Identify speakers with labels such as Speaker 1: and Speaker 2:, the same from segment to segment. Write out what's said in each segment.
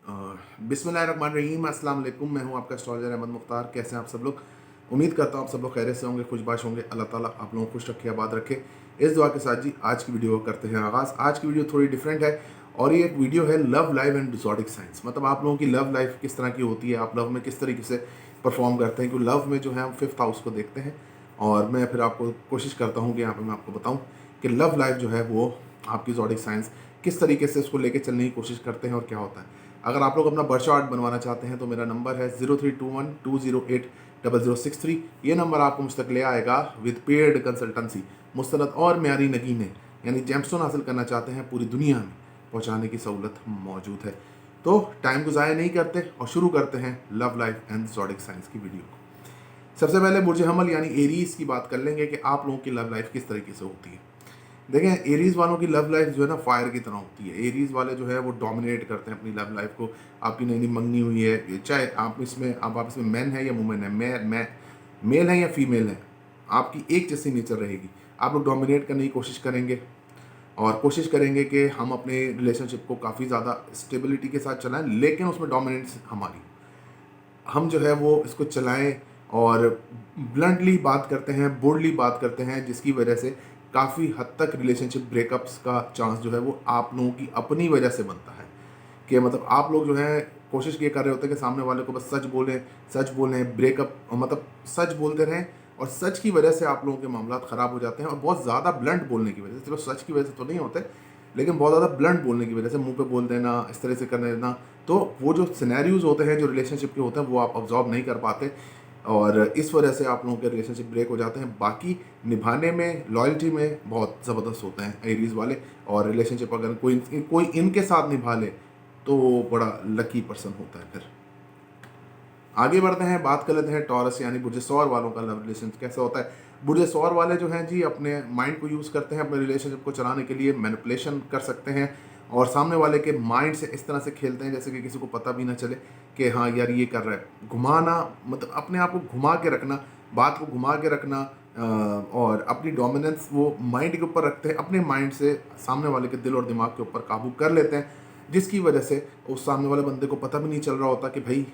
Speaker 1: बिस्मिल्लाहिर्रहमानिर्रहीम, अस्सलाम वालेकुम। मैं हूं आपका एस्ट्रोलॉजर अहमद मुख्तार। कैसे हैं आप सब लोग? उम्मीद करता हूं आप सब लोग खैरियत से होंगे, खुशबाश होंगे। अल्लाह ताला आप लोगों को खुश रखे, आबाद रखे। इस दुआ के साथ जी आज की वीडियो करते हैं आगाज़। आज की वीडियो थोड़ी डिफरेंट है और ये एक वीडियो है love life and zodiac science. मतलब आप लोगों की लव लाइफ किस तरह की होती है, आप लव में किस तरीके से परफॉर्म करते हैं। क्योंकि लव में जो है हम 5th हाउस को देखते हैं और मैं फिर आपको कोशिश करता हूँ कि यहाँ पर मैं आपको बताऊँ कि लव लाइफ जो है वो आपकी ज़ोडिक साइंस किस तरीके से उसको लेके चलने की कोशिश करते हैं और क्या होता है। अगर आप लोग अपना बर्थ चार्ट बनवाना चाहते हैं तो मेरा नंबर है 0321208063। ये नंबर आपको मुझ तक ले आएगा विद पेड कंसल्टेंसी। मुस्तनद और म्यारी नगीने यानी जेमस्टोन हासिल करना चाहते हैं पूरी दुनिया में पहुंचाने की सहूलत मौजूद है। तो टाइम को ज़ाया नहीं करते और शुरू करते हैं love life and zodiac science की वीडियो को। सबसे पहले बुर्ज हमल यानी एरीज की बात कर लेंगे कि आप लोगों की लव लाइफ किस तरीके से होती है। देखें, एरीज वालों की लव लाइफ जो है ना फायर की तरह होती है। एरीज वाले जो है वो डोमिनेट करते हैं अपनी लव लाइफ को। आपकी नई नई मंगनी हुई है, चाहे आप इसमें मैन है या वुमेन है, मेल है या फीमेल है, आपकी एक जैसी नेचर रहेगी। आप लोग डोमिनेट करने की कोशिश करेंगे और कोशिश करेंगे कि हम अपने रिलेशनशिप को काफ़ी ज़्यादा स्टेबिलिटी के साथ चलाएं, लेकिन उसमें डोमिनेंस हमारी, हम जो है वो इसको चलाएं और ब्लंटली बात करते हैं, बोल्डली बात करते हैं, जिसकी वजह से काफ़ी हद तक रिलेशनशिप ब्रेकअप्स का चांस जो है वो आप लोगों की अपनी वजह से बनता है। कि मतलब आप लोग जो है कोशिश ये कर रहे होते हैं कि सामने वाले को बस सच बोलें, ब्रेकअप मतलब सच बोलते रहें और सच की वजह से आप लोगों के मामला ख़राब हो जाते हैं। और बहुत ज़्यादा ब्लंट बोलने की वजह से, चलो सच की वजह से तो नहीं होते, लेकिन बहुत ज़्यादा ब्लंट बोलने की वजह से, मुंह पे बोल देना, इस तरह से कर देना, तो वो जो सिनेरियोज होते हैं जो रिलेशनशिप के होते हैं वो आप ऑब्जॉर्व नहीं कर पाते और इस वजह से आप लोगों के रिलेशनशिप ब्रेक हो जाते हैं। बाकी निभाने में, लॉयल्टी में बहुत ज़बरदस्त होते हैं एरीज वाले। और रिलेशनशिप अगर कोई इनके साथ निभा ले तो वो बड़ा लकी पर्सन होता है। फिर आगे बढ़ते हैं, बात कर लेते हैं टॉरस यानी बुर्ज सौर वालों का लव रिलेशन कैसा होता है। बुर्ज सौर वाले जो हैं जी अपने माइंड को यूज़ करते हैं अपने रिलेशनशिप को चलाने के लिए, मैनिपुलेशन कर सकते हैं और सामने वाले के माइंड से इस तरह से खेलते हैं जैसे कि किसी को पता भी ना चले कि हाँ यार ये कर रहा है। घुमाना मतलब अपने आप को घुमा के रखना, बात को घुमा के रखना और अपनी डोमिनेंस वो माइंड के ऊपर रखते हैं, अपने माइंड से सामने वाले के दिल और दिमाग के ऊपर काबू कर लेते हैं, जिसकी वजह से उस सामने वाले बंदे को पता भी नहीं चल रहा होता कि भाई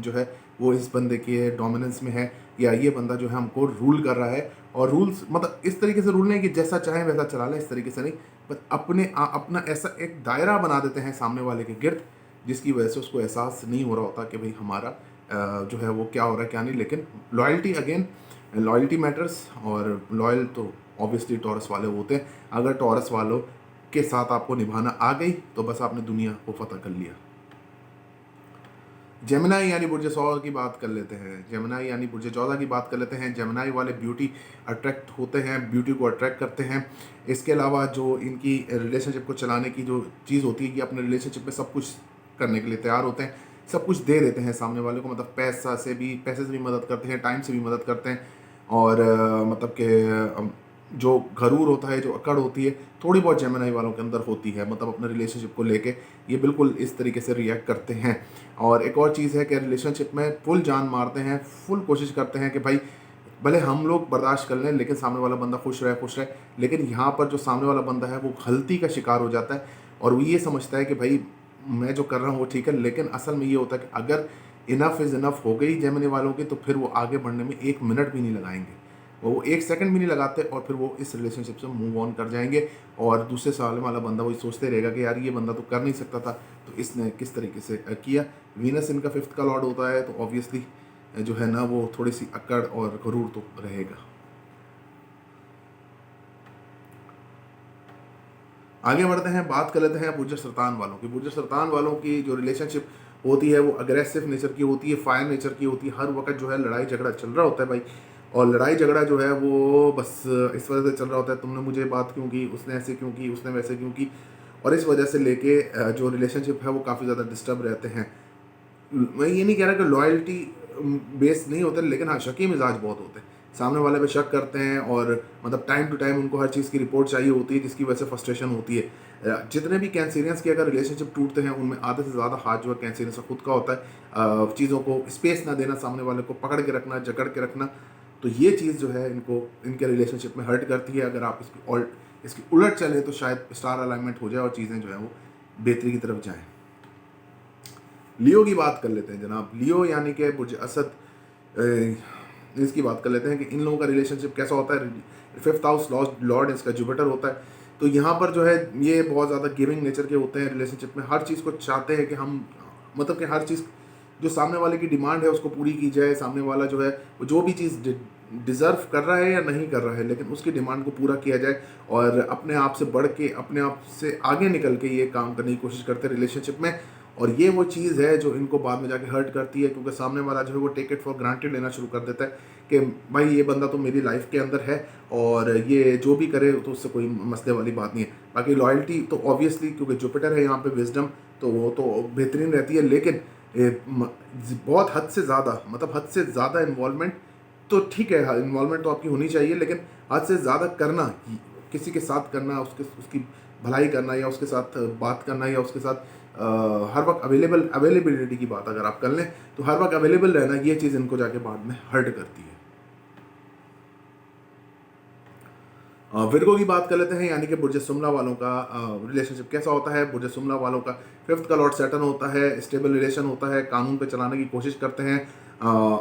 Speaker 1: जो है वो इस बंदे के डोमिनेंस में है या ये बंदा जो है हमको रूल कर रहा है। और रूल्स मतलब इस तरीके से रूल नहीं कि जैसा चाहे वैसा चला लें, इस तरीके से नहीं, बस अपना ऐसा एक दायरा बना देते हैं सामने वाले के गिर्द, जिसकी वजह से उसको एहसास नहीं हो रहा होता कि भाई हमारा जो है वो क्या हो रहा है क्या नहीं। लेकिन लॉयल्टी, अगेन लॉयल्टी मैटर्स और लॉयल तो ऑब्वियसली टॉरस वाले होते हैं। अगर टॉरस वालों के साथ आपको निभाना आ गई तो बस आपने दुनिया को फतह कर लिया। जेमिनाई यानी बुर्ज सौर की बात कर लेते हैं, जेमिनाई यानी बुर्ज चौदह की बात कर लेते हैं। जेमिनाई वाले ब्यूटी अट्रैक्ट होते हैं, ब्यूटी को अट्रैक्ट करते हैं। इसके अलावा जो इनकी रिलेशनशिप को चलाने की जो चीज़ होती है कि अपने रिलेशनशिप में सब कुछ करने के लिए तैयार होते हैं, सब कुछ दे देते हैं सामने वाले को। मतलब पैसे से भी मदद करते हैं, टाइम से भी मदद करते हैं और मतलब कि जो गरूर होता है, जो अकड़ होती है, थोड़ी बहुत जेमिनाई वालों के अंदर होती है। मतलब अपने रिलेशनशिप को लेके ये बिल्कुल इस तरीके से रिएक्ट करते हैं। और एक और चीज़ है कि रिलेशनशिप में फुल जान मारते हैं, फुल कोशिश करते हैं कि भाई भले हम लोग बर्दाश्त कर लें लेकिन सामने वाला बंदा खुश रहे। लेकिन यहाँ पर जो सामने वाला बंदा है वो गलती का शिकार हो जाता है और वो ये समझता है कि भाई मैं जो कर रहा हूँ वो ठीक है, लेकिन असल में ये होता है कि अगर इनफ इज़ इनफ हो गई जेमिनी वालों की तो फिर वो आगे बढ़ने में 1 मिनट भी नहीं लगाएंगे, वो 1 सेकंड भी नहीं लगाते और फिर वो इस रिलेशनशिप से मूव ऑन कर जाएंगे। और दूसरे साल वाला बंदा वही सोचते रहेगा कि यार ये बंदा तो कर नहीं सकता था, तो इसने किस तरीके से किया। वीनस इनका 5th का लॉर्ड होता है, तो ऑब्वियसली जो है ना वो थोड़ी सी अकड़ और गरूर तो रहेगा। आगे बढ़ते हैं, बात कर लेते हैं बुर्ज सरतान वालों की। बुर्ज सरतान वालों की जो रिलेशनशिप होती है वो अग्रेसिव नेचर की होती है, फायर नेचर की होती है। हर वक्त जो है लड़ाई झगड़ा चल रहा होता है भाई, और लड़ाई झगड़ा जो है वो बस इस वजह से चल रहा होता है, तुमने मुझे बात क्यों की, उसने ऐसे क्यों की, उसने वैसे क्यों की। और इस वजह से लेके जो रिलेशनशिप है वो काफ़ी ज़्यादा डिस्टर्ब रहते हैं। मैं ये नहीं कह रहा कि लॉयल्टी बेस्ड नहीं होते, लेकिन हाँ शकी मिजाज बहुत होते हैं, सामने वाले पे शक करते हैं और मतलब टाइम टू टाइम उनको हर चीज़ की रिपोर्ट चाहिए होती है, जिसकी वजह से फ्रस्ट्रेशन होती है। जितने भी कैंसेरियंस के अगर रिलेशनशिप टूटते हैं उनमें आधे से ज़्यादा हाथ जो है कैंसेरियंस का खुद का होता है। चीज़ों को स्पेस ना देना, सामने वाले को पकड़ के रखना, जकड़ के रखना, तो ये चीज़ जो है इनको इनके रिलेशनशिप में हर्ट करती है। अगर आप इसकी उलट चले तो शायद स्टार अलाइनमेंट हो जाए और चीज़ें जो है वो बेहतरी की तरफ जाएँ। लियो की बात कर लेते हैं जनाब। लियो यानी कि बुर्ज असद, इसकी बात कर लेते हैं कि इन लोगों का रिलेशनशिप कैसा होता है। फिफ्थ हाउस लॉर्ड इसका जुपिटर होता है। तो यहाँ पर जो है ये बहुत ज़्यादा गिविंग नेचर के होते हैं रिलेशनशिप में। हर चीज़ को चाहते हैं कि हम, मतलब कि हर चीज़ जो सामने वाले की डिमांड है उसको पूरी की जाए। सामने वाला जो है वो जो भी चीज़ डिज़र्व कर रहा है या नहीं कर रहा है, लेकिन उसकी डिमांड को पूरा किया जाए, और अपने आप से बढ़ के, अपने आप से आगे निकल के ये काम करने की कोशिश करते हैं रिलेशनशिप में। और ये वो चीज़ है जो इनको बाद में जाके हर्ट करती है, क्योंकि सामने वाला जो है वो टेक इट फॉर ग्रांटेड लेना शुरू कर देता है कि भाई ये बंदा तो मेरी लाइफ के अंदर है और ये जो भी करे तो उससे कोई मसले वाली बात नहीं है। बाकी लॉयल्टी तो ऑब्वियसली, क्योंकि जुपिटर है यहाँ पे विजडम, तो वो तो बेहतरीन रहती है। लेकिन बहुत हद से ज़्यादा, मतलब हद से ज़्यादा इन्वॉल्वमेंट तो ठीक है, इन्वॉल्वमेंट तो आपकी होनी चाहिए, लेकिन हद से ज़्यादा करना, किसी के साथ करना, उसकी भलाई करना, या उसके साथ बात करना, या उसके साथ हर वक्त अवेलेबिलिटी की बात अगर आप कर लें तो हर वक्त अवेलेबल रहना, ये चीज़ इनको जाके बाद में हर्ट करती है। विर्गो की बात कर लेते हैं, यानी कि बुर्ज सुमला वालों का रिलेशनशिप कैसा होता है। बुर्ज सुमला वालों का फिफ्थ का लॉर्ड सैटर्न होता है। स्टेबल रिलेशन होता है, कानून पे चलाने की कोशिश करते हैं,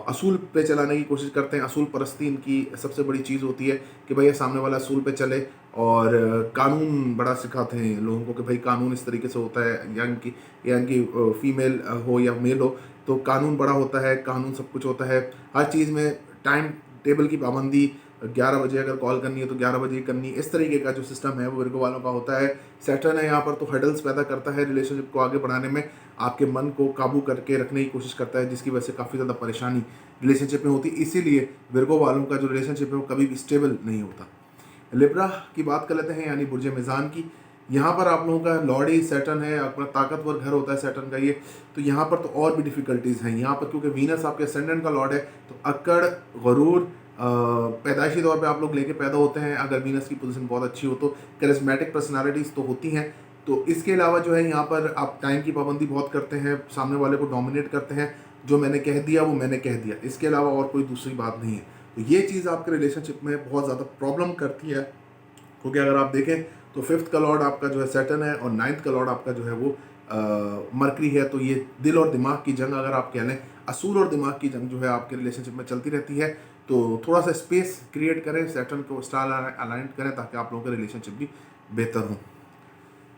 Speaker 1: असूल पे चलाने की कोशिश करते हैं। असूल परस्ती इनकी सबसे बड़ी चीज़ होती है कि भाई सामने वाला असूल पे चले, और कानून बड़ा सिखाते हैं लोगों को कि भाई कानून इस तरीके से होता है, या इनकी फीमेल हो या मेल हो तो कानून बड़ा होता है, कानून सब कुछ होता है। हर चीज़ में टाइम टेबल की पाबंदी, 11 बजे अगर कॉल करनी है तो 11 बजे ही करनी, इस तरीके का जो सिस्टम है वो विर्गो वालों का होता है। सैटर्न है यहाँ पर तो हडल्स पैदा करता है रिलेशनशिप को आगे बढ़ाने में, आपके मन को काबू करके रखने की कोशिश करता है, जिसकी वजह से काफ़ी ज़्यादा परेशानी रिलेशनशिप में होती है। इसीलिए विर्गो वालों का जो रिलेशनशिप है वो कभी भी स्टेबल नहीं होता। लिब्रा की बात कर लेते हैं, यानी बुर्ज मिज़ान की। यहाँ पर आप लोगों का लॉर्ड ही सैटर्न है, अपना ताकतवर घर होता है सैटर्न का ये। तो यहाँ पर तो और भी डिफ़िकल्टीज़ हैं यहाँ पर, क्योंकि वीनस आपके असेंडेंट का लॉर्ड है। तो अक्कड़, गरूर, पैदाइशी तौर पे आप लोग लेके पैदा होते हैं। अगर वीनस की पोजीशन बहुत अच्छी हो तो करिस्मेटिक पर्सनालिटीज़ तो होती हैं। तो इसके अलावा जो है यहाँ पर आप टाइम की पाबंदी बहुत करते हैं, सामने वाले को डोमिनेट करते हैं, जो मैंने कह दिया वो मैंने कह दिया, इसके अलावा और कोई दूसरी बात नहीं है। तो ये चीज़ आपके रिलेशनशिप में बहुत ज़्यादा प्रॉब्लम करती है, क्योंकि अगर आप देखें तो फिफ्थ का लॉर्ड आपका जो है सैटर्न है, और नाइन्थ का लॉर्ड आपका जो है वो मरकरी है। तो ये दिल और दिमाग की जंग, अगर आप कह लें असूल और दिमाग की जंग जो है आपके रिलेशनशिप में चलती रहती है। तो थोड़ा सा स्पेस क्रिएट करें, सैटर्न को स्टार अलाइन करें, ताकि आप लोगों का रिलेशनशिप भी बेहतर हो।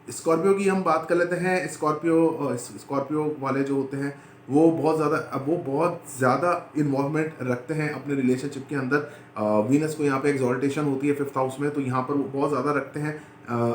Speaker 1: स्कॉर्पियो की हम बात कर लेते हैं। स्कॉर्पियो वाले जो होते हैं वो बहुत ज़्यादा इन्वॉल्वमेंट रखते हैं अपने रिलेशनशिप के अंदर। वीनस को यहाँ पे एक्सॉल्टेशन होती है फिफ्थ हाउस में, तो यहाँ पर वो बहुत ज़्यादा रखते हैं,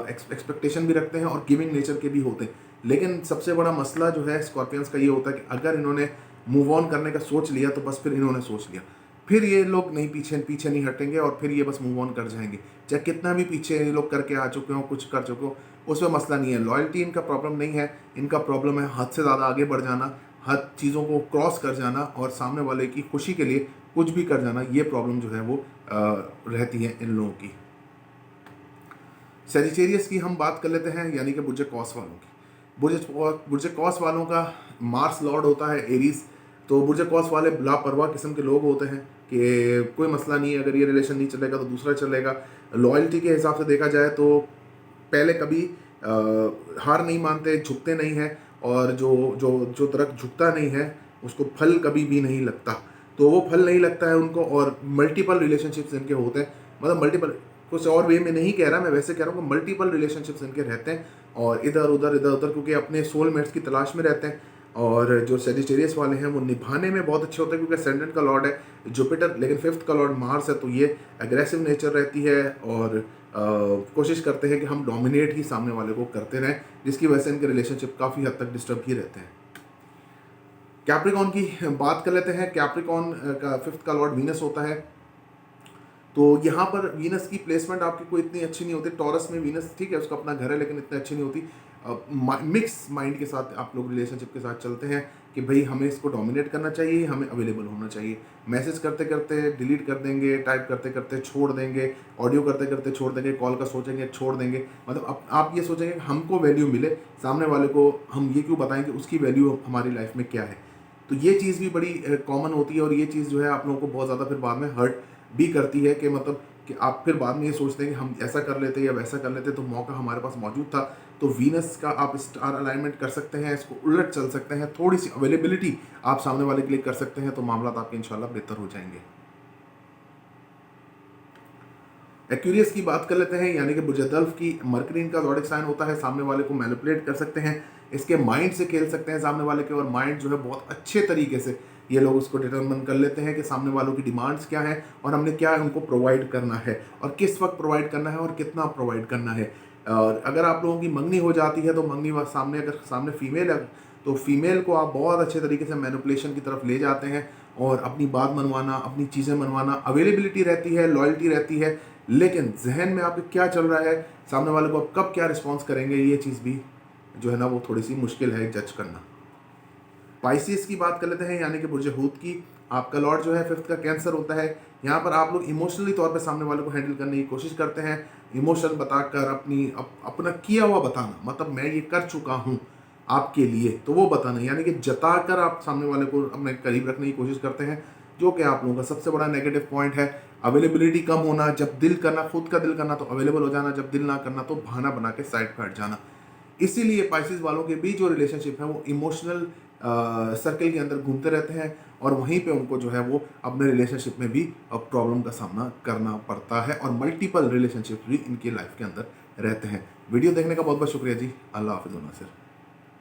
Speaker 1: एक्सपेक्टेशन भी रखते हैं और गिविंग नेचर के भी होते हैं। लेकिन सबसे बड़ा मसला जो है स्कॉर्पियंस का ये होता है कि अगर इन्होंने मूव ऑन करने का सोच लिया तो बस फिर इन्होंने सोच लिया, फिर ये लोग नहीं पीछे नहीं हटेंगे, और फिर ये बस मूव ऑन कर जाएंगे, चाहे कितना भी पीछे ये लोग करके आ चुके हो, कुछ कर चुके हो, उसमें मसला नहीं है। लॉयल्टी इनका प्रॉब्लम नहीं है, इनका प्रॉब्लम है हद से ज़्यादा आगे बढ़ जाना, हद चीज़ों को क्रॉस कर जाना, और सामने वाले की खुशी के लिए कुछ भी कर जाना। ये प्रॉब्लम जो है वो रहती है इन लोगों की। सेजिटेरियस की हम बात कर लेते हैं, यानी कि बुर्ज कॉस वालों की। बुर्ज कॉस वालों का मार्स लॉर्ड होता है एरीज। तो बुर्ज कॉस वाले लापरवाह किस्म के लोग होते हैं कि कोई मसला नहीं है, अगर ये रिलेशन नहीं चलेगा तो दूसरा चलेगा। लॉयल्टी के हिसाब से देखा जाए तो पहले कभी हार नहीं मानते, झुकते नहीं हैं, और जो दरख्त झुकता नहीं है उसको फल कभी भी नहीं लगता। तो वो फल नहीं लगता है उनको, और मल्टीपल रिलेशनशिप्स इनके होते हैं, मतलब मल्टीपल, कुछ और वे में नहीं कह रहा, मैं वैसे कह रहा हूँ कि मल्टीपल रिलेशनशिप्स इनके रहते हैं, और इधर उधर क्योंकि अपने सोलमेट्स की तलाश में रहते हैं। और जो सेजिटेरियस वाले हैं वो निभाने में बहुत अच्छे होते हैं, क्योंकि असेंडेंट का लॉर्ड है जुपिटर, लेकिन फिफ्थ का लॉर्ड मार्स है। तो ये एग्रेसिव नेचर रहती है, और कोशिश करते हैं कि हम डोमिनेट ही सामने वाले को करते रहें, जिसकी वजह से इनके रिलेशनशिप काफ़ी हद तक डिस्टर्ब ही रहते हैं। कैप्रिकॉन की बात कर लेते हैं। कैप्रिकॉन का फिफ्थ का लॉर्ड वीनस होता है। तो यहाँ पर वीनस की प्लेसमेंट आपकी कोई इतनी अच्छी नहीं होती। टॉरस में वीनस ठीक है, उसका अपना घर है, लेकिन इतनी अच्छी नहीं होती। मिक्स माइंड के साथ आप लोग रिलेशनशिप के साथ चलते हैं कि भाई हमें इसको डोमिनेट करना चाहिए, हमें अवेलेबल होना चाहिए। मैसेज करते करते डिलीट कर देंगे, टाइप करते करते छोड़ देंगे, ऑडियो करते करते छोड़ देंगे, कॉल का सोचेंगे छोड़ देंगे। मतलब आप ये सोचेंगे कि हमको वैल्यू मिले, सामने वाले को हम ये क्यों बताएं कि उसकी वैल्यू हमारी लाइफ में क्या है। तो ये चीज़ भी बड़ी कॉमन होती है, और ये चीज़ जो है आप लोगों को बहुत ज़्यादा फिर बाद में हर्ट भी करती है, कि मतलब कि आप फिर बाद में ये सोचते हैं कि हम ऐसा कर लेते या वैसा कर लेते तो मौका हमारे पास मौजूद था, तो वीनस का आप स्टार अलाइनमेंट कर सकते हैं, इसको उलट चल सकते हैं, थोड़ी सी अवेलेबिलिटी आप सामने वाले के लिए कर सकते हैं, तो मामला आपके इंशाल्लाह बेहतर हो जाएंगे। एक्यूरियस की बात कर लेते हैं, यानी कि बुर्ज दल्फ की मरकरी इनका ज़ोडिक साइन होता है, सामने वाले को मैनिपुलेट कर सकते हैं, इसके माइंड से खेल सकते हैं सामने वाले के, और माइंड जो है बहुत अच्छे तरीके से ये लोग उसको डिटरमिन कर लेते हैं कि सामने वालों की डिमांड्स क्या हैं और हमने क्या उनको प्रोवाइड करना है और किस वक्त प्रोवाइड करना है और कितना प्रोवाइड करना है। और अगर आप लोगों की मंगनी हो जाती है तो मंगनी सामने अगर सामने फीमेल है तो फीमेल को आप बहुत अच्छे तरीके से मैनिपुलेशन की तरफ ले जाते हैं और अपनी बात मनवाना, अपनी चीज़ें मनवाना, अवेलेबिलिटी रहती है, लॉयल्टी रहती है, लेकिन जहन में आपके क्या चल रहा है, सामने वाले को आप कब क्या रिस्पॉन्स करेंगे, ये चीज़ भी जो है ना वो थोड़ी सी मुश्किल है जज करना। पाइसिस की बात कर लेते हैं, यानी कि बुर्ज हूत की, आपका लॉर्ड जो है 5th का कैंसर होता है। यहाँ पर आप लोग इमोशनली तौर पे सामने वाले को हैंडल करने की कोशिश करते हैं, इमोशन बताकर अपना किया हुआ बताना, मतलब मैं ये कर चुका हूँ आपके लिए, तो वो बताना, यानी कि जताकर आप सामने वाले को अपने करीब रखने की कोशिश करते हैं, जो कि आप लोगों का सबसे बड़ा नेगेटिव पॉइंट है। अवेलेबिलिटी कम होना, जब दिल करना, खुद का दिल करना तो अवेलेबल हो जाना, जब दिल ना करना तो बहाना बना के साइड पर हट जाना। इसीलिए पाइसिस वालों के बीच जो रिलेशनशिप है वो इमोशनल सर्कल के अंदर घूमते रहते हैं और वहीं पे उनको जो है वो अपने रिलेशनशिप में भी प्रॉब्लम का सामना करना पड़ता है और मल्टीपल रिलेशनशिप भी इनकी लाइफ के अंदर रहते हैं। वीडियो देखने का बहुत बहुत शुक्रिया जी। अल्लाह हाफिज़ नासिर।